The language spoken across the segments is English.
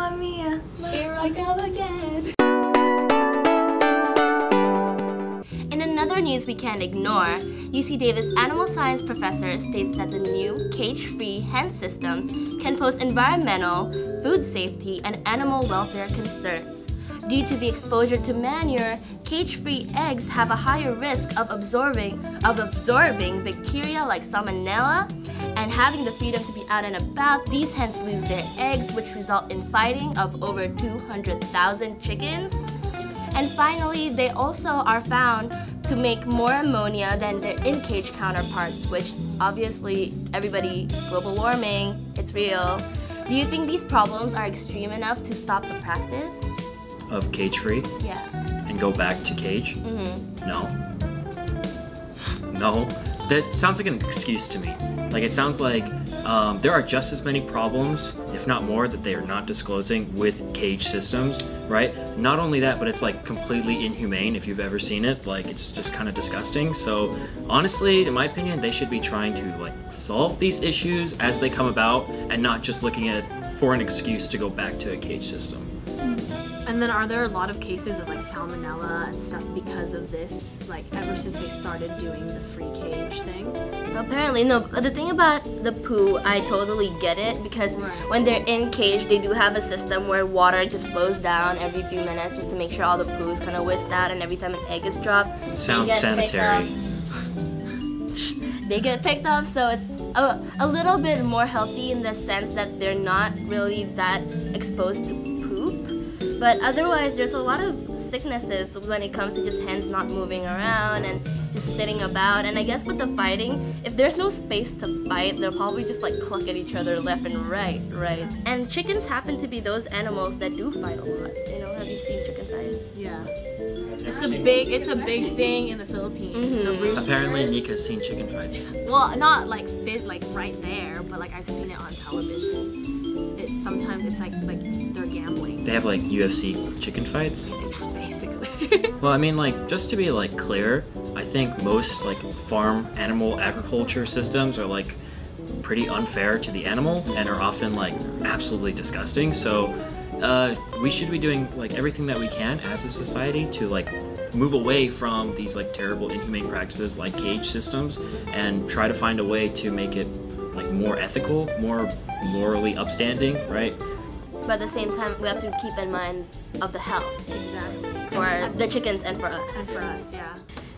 Mamma mia, here I go again. In another news we can't ignore, UC Davis animal science professor states that the new cage-free hen systems can pose environmental, food safety, and animal welfare concerns. Due to the exposure to manure, cage-free eggs have a higher risk of absorbing bacteria like Salmonella, and having the freedom to be out and about, these hens lose their eggs, which result in fighting of over 200,000 chickens. And finally, they also are found to make more ammonia than their in-cage counterparts, which obviously everybody, global warming, it's real. Do you think these problems are extreme enough to stop the practice? Of cage-free? Yeah. And go back to cage? Mm-hmm. No. No. That sounds like an excuse to me. Like, it sounds like there are just as many problems, if not more, that they are not disclosing with cage systems, right? Not only that, but it's like completely inhumane if you've ever seen it. Like, it's just kind of disgusting. So honestly, in my opinion, they should be trying to like solve these issues as they come about and not just looking at for an excuse to go back to a cage system. And then are there a lot of cases of like salmonella and stuff because of this, like ever since they started doing the free cage thing? Apparently, no. But the thing about the poo, I totally get it, because when they're in cage, they do have a system where water just flows down every few minutes just to make sure all the poo is kind of whisked out, and every time an egg is dropped, Sounds sanitary. They get picked up, so it's a little bit more healthy in the sense that they're not really that exposed to poop. But otherwise, there's a lot of sicknesses when it comes to just hens not moving around and just sitting about. And I guess with the fighting, if there's no space to fight, they'll probably just like cluck at each other left and right? And chickens happen to be those animals that do fight a lot. You know, have you seen chicken fights? Yeah. It's a big thing in the Philippines. Mm-hmm. Apparently, Nika's seen chicken fights. Well, not like right there, but like I've seen it on television. Sometimes it's like they're gambling. They have like UFC chicken fights? Basically. Well, I mean, like, just to be like clear, I think most like farm animal agriculture systems are like pretty unfair to the animal and are often like absolutely disgusting. So we should be doing like everything that we can as a society to like move away from these like terrible inhumane practices like cage systems and try to find a way to make it like more ethical, more morally upstanding, right? But at the same time, we have to keep in mind of the health. Exactly. For the chickens and for us. And for us, yeah.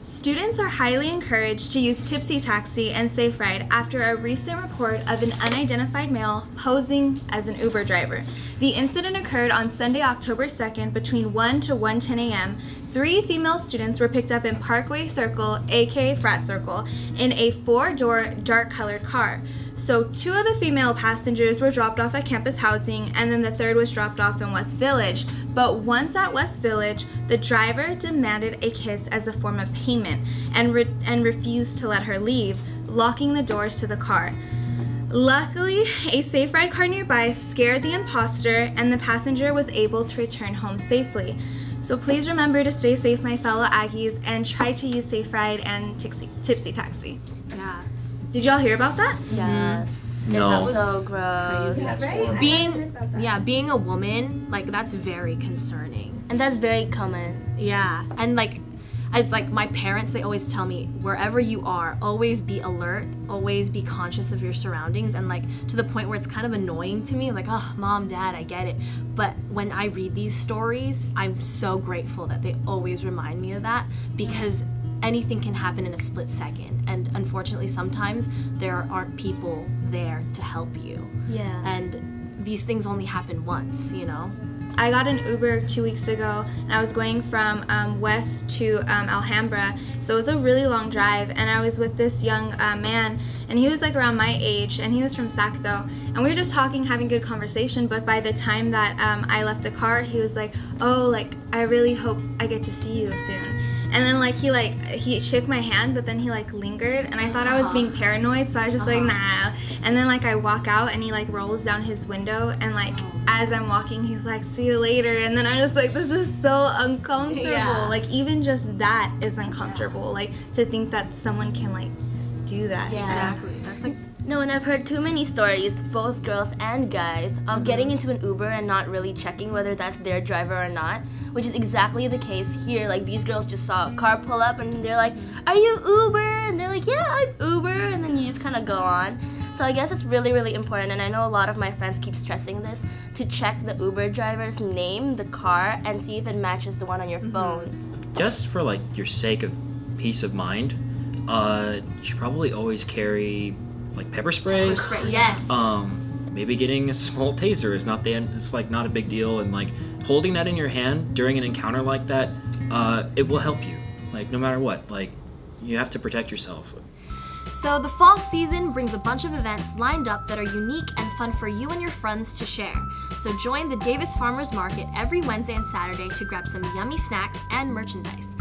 Students are highly encouraged to use Tipsy Taxi and Safe Ride after a recent report of an unidentified male posing as an Uber driver. The incident occurred on Sunday, October 2nd between 1 to 1:10 a.m. 3 female students were picked up in Parkway Circle, aka Frat Circle, in a 4-door dark-colored car. So 2 of the female passengers were dropped off at campus housing, and then the 3rd was dropped off in West Village. But once at West Village, the driver demanded a kiss as a form of payment and refused to let her leave, locking the doors to the car. Luckily, a Safe Ride car nearby scared the imposter, and the passenger was able to return home safely. So please remember to stay safe, my fellow Aggies, and try to use Safe Ride and Tipsy Taxi. Yeah. Did y'all hear about that? Yes. No. It's so gross. Crazy. Right? Being a woman, like that's very concerning. And that's very common. Yeah. And like as like my parents, they always tell me, wherever you are, always be alert, always be conscious of your surroundings, and like to the point where it's kind of annoying to me, like, oh, mom, dad, I get it. But when I read these stories, I'm so grateful that they always remind me of that, because anything can happen in a split second, and unfortunately sometimes there aren't people there to help you. Yeah. And these things only happen once, you know? I got an Uber 2 weeks ago, and I was going from west to Alhambra, so it was a really long drive, and I was with this young man, and he was like around my age, and he was from Sacto, and we were just talking, having good conversation, but by the time that I left the car, he was like, oh, like, I really hope I get to see you soon. And then like he shook my hand, but then he like lingered, and I thought I was being paranoid, so I was just like, nah. And then like I walk out, and he like rolls down his window, and like as I'm walking, he's like, see you later. And then I'm just like, this is so uncomfortable. Yeah. Like even just that is uncomfortable. Like to think that someone can like do that. Yeah. Exactly. That's like No, and I've heard too many stories, both girls and guys, of getting into an Uber and not really checking whether that's their driver or not, which is exactly the case here. Like, these girls just saw a car pull up and they're like, "Are you Uber?" And they're like, "Yeah, I'm Uber," and then you just kind of go on. So I guess it's really, really important, and I know a lot of my friends keep stressing this, to check the Uber driver's name, the car, and see if it matches the one on your phone. Just for like your sake of peace of mind, you should probably always carry like pepper spray. Yes. Maybe getting a small taser is not it's like not a big deal, and like holding that in your hand during an encounter like that, it will help you. Like no matter what, like you have to protect yourself. So the fall season brings a bunch of events lined up that are unique and fun for you and your friends to share. So join the Davis Farmers Market every Wednesday and Saturday to grab some yummy snacks and merchandise.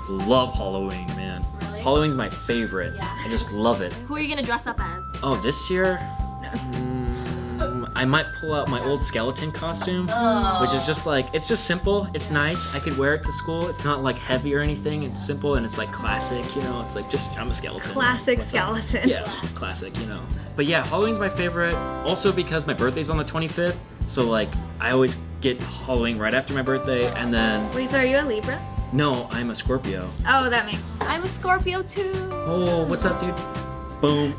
Love Halloween, man. Really? Halloween's my favorite. Yeah. I just love it. Who are you gonna dress up as? Oh, this year? I might pull out my old skeleton costume, which is just like, it's just simple, it's nice, I could wear it to school, it's not like heavy or anything, it's simple and it's like classic, you know, it's like just, I'm a skeleton. Classic skeleton. Yeah, classic, you know. But yeah, Halloween's my favorite, also because my birthday's on the 25th, so like, I always get Halloween right after my birthday, and then... Wait, so are you a Libra? No, I'm a Scorpio. Oh, that makes sense. I'm a Scorpio too. Oh, what's up, dude? Boom.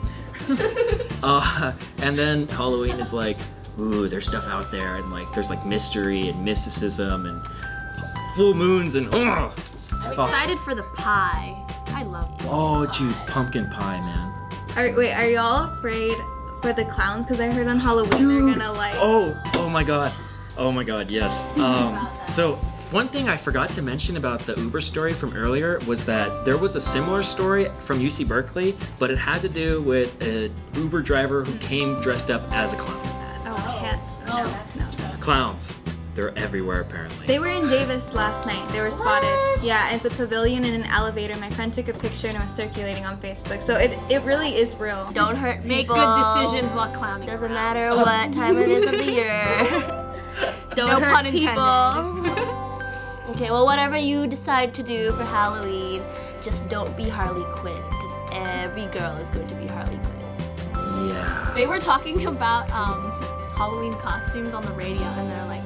And then Halloween is like, ooh, there's stuff out there, and like there's like mystery and mysticism and full moons and I'm excited for the pie. I love it. Oh, dude, pumpkin pie, man. Are y'all afraid for the clowns? Because I heard on Halloween they're gonna like. Oh my god, yes. So one thing I forgot to mention about the Uber story from earlier was that there was a similar story from UC Berkeley, but it had to do with an Uber driver who came dressed up as a clown. No. Clowns, they're everywhere apparently. They were in Davis last night. They were spotted. Yeah, it's a pavilion in an elevator. My friend took a picture and it was circulating on Facebook. So it really is real. Don't hurt Make people. good decisions while clowning. Doesn't around. matter what time it is of the year. Don't No hurt pun people. Okay, well, whatever you decide to do for Halloween, just don't be Harley Quinn, because every girl is going to be Harley Quinn. Yeah. They were talking about Halloween costumes on the radio, and they're like,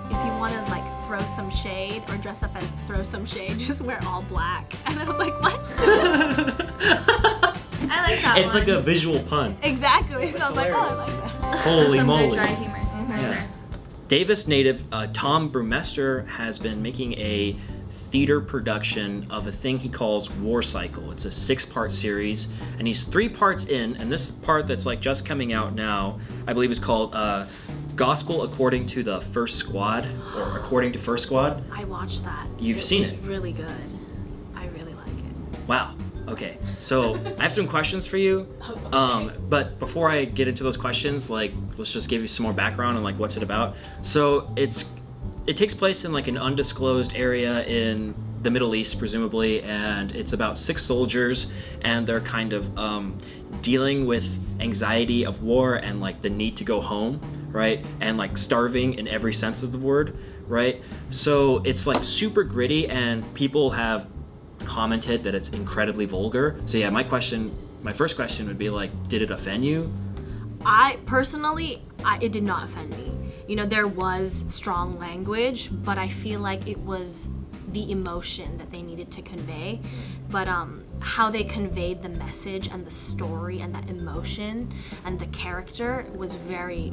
if you want to like throw some shade or dress up as throw some shade, just wear all black. And I was like, what? I like that It's one. like a visual pun. Exactly. So I was like, oh, I like that. Holy Some moly. good dry humor. Right there. Davis native Tom Brewmester has been making a theater production of a thing he calls War Cycle. It's a 6-part series, and he's 3 parts in, and this part that's like just coming out now, I believe is called Gospel According to the First Squad, or According to First Squad. I watched that. You've seen It it? was really good. I really like it. Wow. Okay, so I have some questions for you, but before I get into those questions, like, let's just give you some more background on like what's it about. So it takes place in like an undisclosed area in the Middle East, presumably, and it's about 6 soldiers, and they're kind of dealing with anxiety of war and like the need to go home, right? And like starving in every sense of the word, right? So it's like super gritty, and people have commented that it's incredibly vulgar. So yeah, my first question would be like, did it offend you? I personally, it did not offend me. You know, there was strong language, but I feel like it was the emotion that they needed to convey. But how they conveyed the message and the story and that emotion and the character was very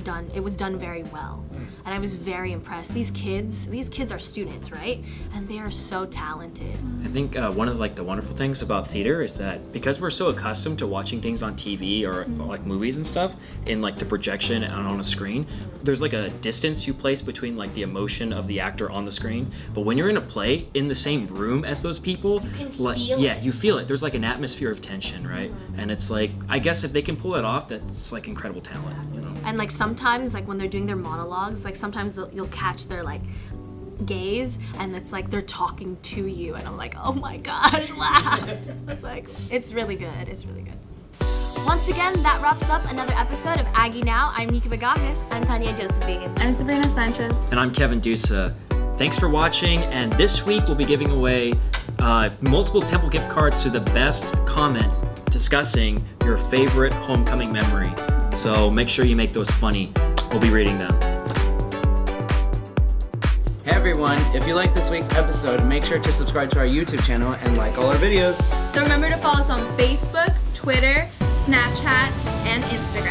done. It was done very well, and I was very impressed. These kids are students, right? And they are so talented. I think one of like the wonderful things about theater is that because we're so accustomed to watching things on TV or like movies and stuff in like the projection and on a screen, there's like a distance you place between like the emotion of the actor on the screen. But when you're in a play in the same room as those people, like, yeah, you feel it. There's like an atmosphere of tension, right? And it's like, I guess if they can pull it off, that's like incredible talent, you know? And like sometimes, like when they're doing their monologues, like sometimes you'll catch their like gaze, and it's like they're talking to you, and I'm like, oh my gosh, wow. It's like, it's really good. It's really good. Once again, that wraps up another episode of Aggie Now. I'm Nika Vagajas. I'm Tanya Josephine. I'm Sabrina Sanchez. And I'm Kevin Dusa. Thanks for watching, and this week we'll be giving away multiple Temple gift cards to the best comment discussing your favorite homecoming memory. So make sure you make those funny. We'll be reading them. Hey everyone, if you like this week's episode, make sure to subscribe to our YouTube channel and like all our videos. So remember to follow us on Facebook, Twitter, Snapchat, and Instagram.